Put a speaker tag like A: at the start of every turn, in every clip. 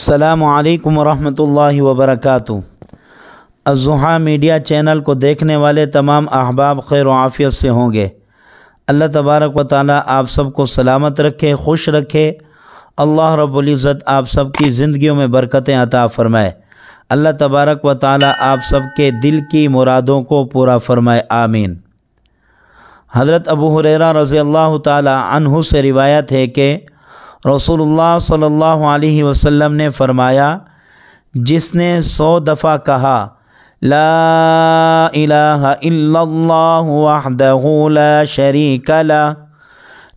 A: السلام علیکم ورحمۃ اللہ وبرکاتہ۔ الضحیٰ میڈیا چینل کو دیکھنے والے تمام احباب خیر و عافیت سے ہوں گے۔ اللہ تبارک و تعالیٰ آپ سب کو سلامت رکھے، خوش رکھے۔ اللہ رب العزت آپ سب کی زندگیوں میں برکتیں عطا فرمائے۔ اللہ تبارک و تعالیٰ آپ سب کے دل کی مرادوں کو پورا فرمائے، آمین۔ حضرت ابو ہریرہ رضی اللہ تعالیٰ عنہ سے روایت ہے کہ رسول اللہ صلی اللہ علیہ وسلم نے فرمایا، جس نے 100 دفعہ کہا لا الہ الا اللہ وحدہ لا شریک لہ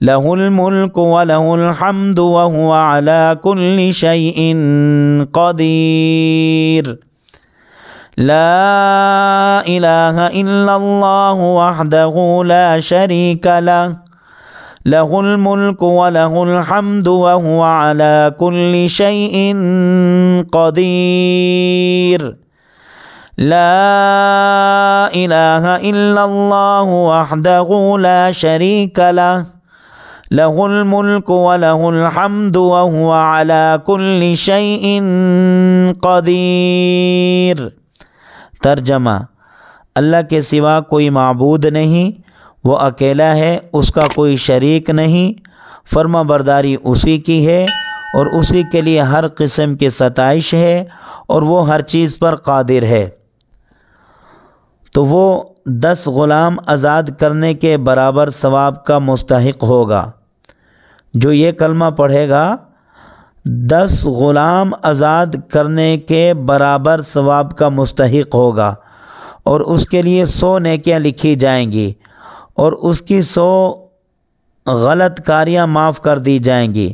A: لہ الملک ولہ الحمد وہو علی کل شیء قدیر، لا الہ الا اللہ وحدہ لا شریک لہ لہ الملک ولہ الحمد وہو علی کل شیء قدیر، لا الہ الا اللہ وحدہ لا شریک لہ لہ الملک ولہ الحمد وہو علی کل شیء قدیر۔ ترجمہ: اللہ کے سوا کوئی معبود نہیں، وہ اکیلا ہے، اس کا کوئی شریک نہیں، فرما برداری اسی کی ہے اور اسی کے لیے ہر قسم کی ستائش ہے اور وہ ہر چیز پر قادر ہے۔ تو وہ 10 غلام آزاد کرنے کے برابر ثواب کا مستحق ہوگا۔ جو یہ کلمہ پڑھے گا 10 غلام آزاد کرنے کے برابر ثواب کا مستحق ہوگا، اور اس کے لیے 100 نیکیاں لکھی جائیں گی، اور اس کی 100 غلط کاریاں معاف کر دی جائیں گی،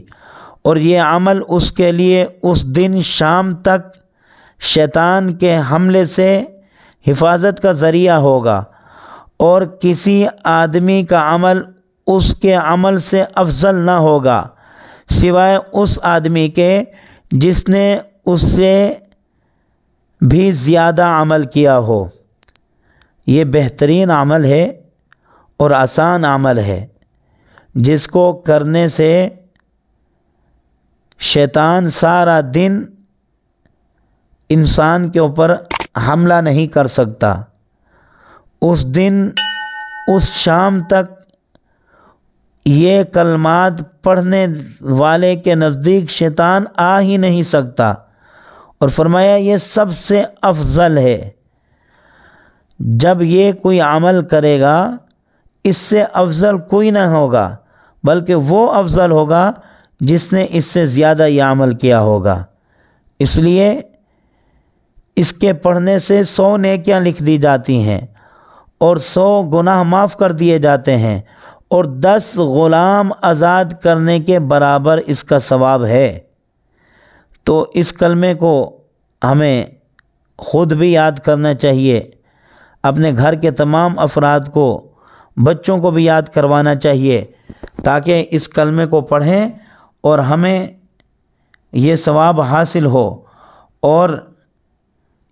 A: اور یہ عمل اس کے لیے اس دن شام تک شیطان کے حملے سے حفاظت کا ذریعہ ہوگا، اور کسی آدمی کا عمل اس کے عمل سے افضل نہ ہوگا سوائے اس آدمی کے جس نے اس سے بھی زیادہ عمل کیا ہو۔ یہ بہترین عمل ہے اور آسان عمل ہے، جس کو کرنے سے شیطان سارا دن انسان کے اوپر حملہ نہیں کر سکتا۔ اس دن اس شام تک یہ کلمات پڑھنے والے کے نزدیک شیطان آ ہی نہیں سکتا، اور فرمایا یہ سب سے افضل ہے۔ جب یہ کوئی عمل کرے گا اس سے افضل کوئی نہ ہوگا، بلکہ وہ افضل ہوگا جس نے اس سے زیادہ یہ عمل کیا ہوگا۔ اس لیے اس کے پڑھنے سے 100 نیکیاں لکھ دی جاتی ہیں، اور 100 گناہ معاف کر دیے جاتے ہیں، اور 10 غلام آزاد کرنے کے برابر اس کا ثواب ہے۔ تو اس کلمے کو ہمیں خود بھی یاد کرنا چاہیے، اپنے گھر کے تمام افراد کو، بچوں کو بھی یاد کروانا چاہیے، تاکہ اس کلمے کو پڑھیں اور ہمیں یہ ثواب حاصل ہو، اور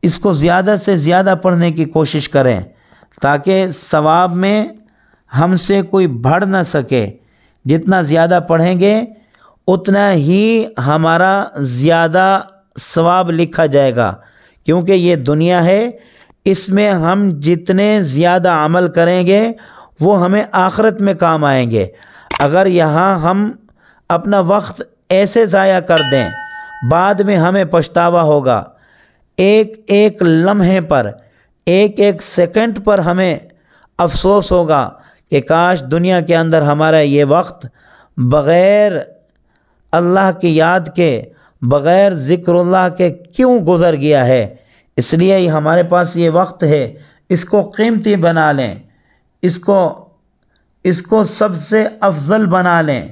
A: اس کو زیادہ سے زیادہ پڑھنے کی کوشش کریں تاکہ ثواب میں ہم سے کوئی بڑھ نہ سکے۔ جتنا زیادہ پڑھیں گے اتنا ہی ہمارا زیادہ ثواب لکھا جائے گا، کیونکہ یہ دنیا ہے، اس میں ہم جتنے زیادہ عمل کریں گے وہ ہمیں آخرت میں کام آئیں گے۔ اگر یہاں ہم اپنا وقت ایسے ضائع کر دیں، بعد میں ہمیں پچھتاوا ہوگا۔ ایک ایک لمحے پر، ایک ایک سیکنڈ پر ہمیں افسوس ہوگا کہ کاش دنیا کے اندر ہمارا یہ وقت بغیر اللہ کی یاد کے، بغیر ذکر اللہ کے کیوں گزر گیا ہے۔ اس لیے ہمارے پاس یہ وقت ہے، اس کو قیمتی بنا لیں، اس کو سب سے افضل بنا لیں،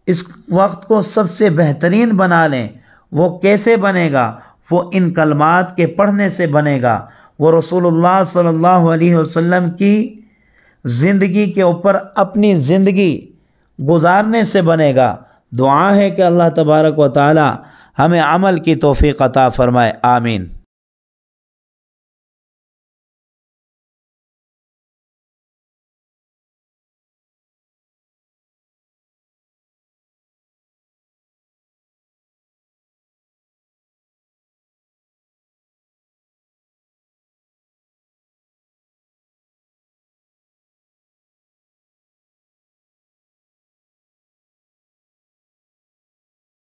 A: اس وقت کو سب سے بہترین بنا لیں۔ وہ کیسے بنے گا؟ وہ ان کلمات کے پڑھنے سے بنے گا، وہ رسول اللہ صلی اللہ علیہ وسلم کی زندگی کے اوپر اپنی زندگی گزارنے سے بنے گا۔ دعا ہے کہ اللہ تبارک و تعالی ہمیں عمل کی توفیق عطا فرمائے، آمین۔